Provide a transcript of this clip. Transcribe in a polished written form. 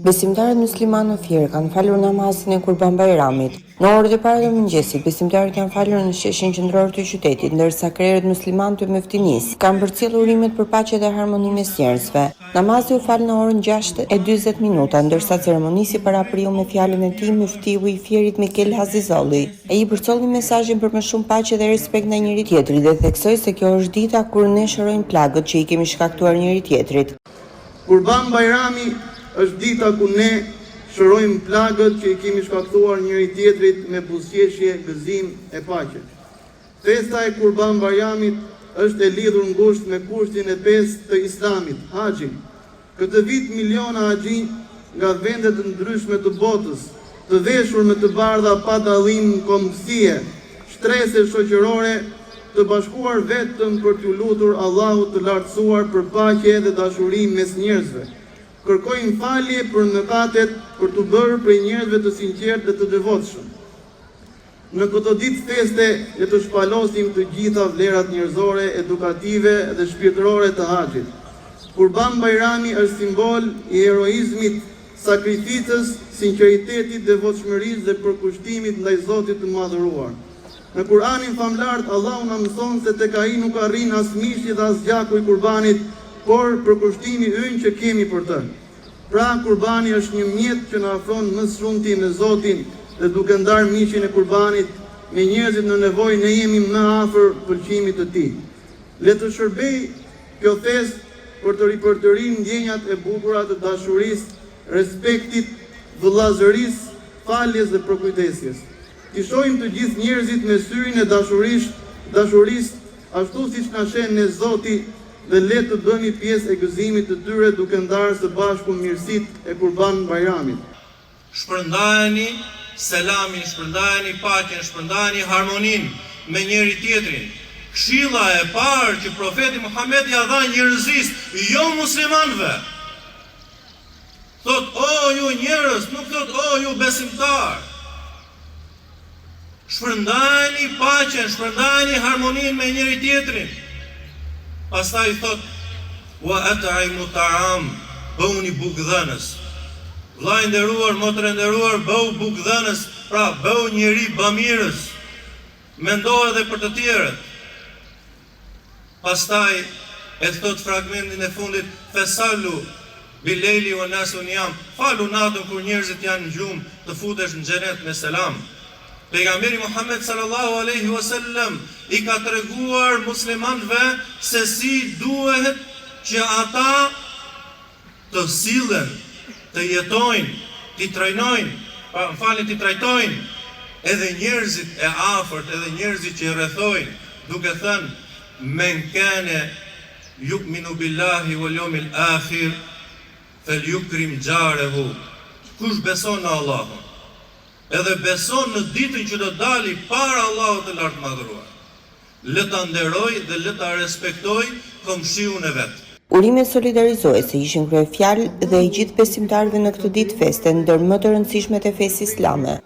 Besimtarët muslimanë në Fier kanë falur namazin e Kurban Bayramit. Në orët e para të mëngjesit, besimtarët kanë falur në sheshin qendror të qytetit, ndërsa krerët muslimanë të Meftinis kanë përcjellur urimet për paqe dhe harmoni mes njerëzve. Namazi u fal në orën 6:40, ndërsa ceremonisi parapriu me fjalën e tij muftiu i Fierit Mikel Hazizolli. Ai përcolli mesazhin për më shumë paqe dhe respekt ndaj njëri tjetrit dhe theksoi se kjo është dita kur ne shërojmë plagët që i kemi shkaktuar njëri tjetrit. Kurban Bayrami është dita ku ne shërojmë plagët që i kemi shkaktuar njëri tjetrit me buzëqeshje, gëzim e paqe. Festa e Kurban Bayramit është e lidhur ngushtë me kushtin e 5 të Islamit, haxhin. Këtë vit miliona haxhi nga vende të ndryshme të botës, të veshur me të bardha pa dallim kombësie, shtrese shoqërore, të bashkuar vetëm për t'u lutur Allahut të lartësuar për paqe dhe dashuri mes njerëzve. Kërkojnë falje për mëkatet, për të bërë prej njerëzve të sinqertë dhe të devotshëm. Në këtë ditë feste le të shpalosim të gjitha vlerat njerëzore, edukative dhe shpirtërore të haxhit. Kurban Bayrami është simbol i heroizmit, sakrificës, sinqeritetit, devotshmërisë dhe përkushtimit ndaj Zotit të madhëruar. Në Kur'anin famlar Allahu na mëson se tek ai nuk arrin as mishi dhe as gjaku i kurbanit, por përkushtimi ynë që kemi për të. Pra kurbani është një mjet që na afron më shumti me Zotin dhe duke ndarë mishin e kurbanit me njerëzit në nevojë ne jemi më afër pëlqimit të tij. Le të shërbej kjo festë për të ripërtërinë ndjenjat e bukura të dashurisë, respektit, vëllazërisë, faljes dhe përkujdesjes. Ti shohim të gjithë njerëzit me syrin e dashurisë, ashtu siç na shen ne Zoti, dhe le të bëni pjesë e gëzimit të tyre duke ndarë së bashku mirësitë e Kurban Bayramit. Shpërndajeni selamin, shpërndajeni paqen, shpërndajeni harmoninë me njëri tjetrin. Këshilla e parë që profeti Muhammed ja dha njerëzisë, jo muslimanëve. Thot, o ju njerëz, nuk thot, o ju besimtar. Shpërndajeni paqen, shpërndajeni harmoninë me njëri tjetrin. Pastaj thot, wa at'imu ta'am, bëuni bukdhënës. Vllai nderuar, motër e nderuar, bëu bukdhënës, pra bëu njeri bamirës. Mendohet edhe për të tjerët. Pastaj e thot fragmentin e fundit, fesalu bilejli wa nasu niyam, falu natën kur njerëzit janë në gjumë, të futesh në xhenet me selam. Pejgamberi Muhammed sallallahu alaihi wasallam i ka treguar muslimanëve se si duhet që ata të sillen, të jetojnë, të trajtojnë, të trajtojnë edhe njerëzit e afërt, edhe njerëzit që i rrethojnë, duke thënë men kana yu'minu billahi wal yawmil akhir falyukrim jarehu. Kush beson në Allahun edhe beson në ditën që do dali para Allahut të lartë madhëruar, le ta nderoj dhe le ta respektoj komshiun e vet. Urimet solidarizuese ishin kryefjalë dhe i gjithë besimtarëve në këtë ditë feste ndër më të rëndësishmet e fesë islame.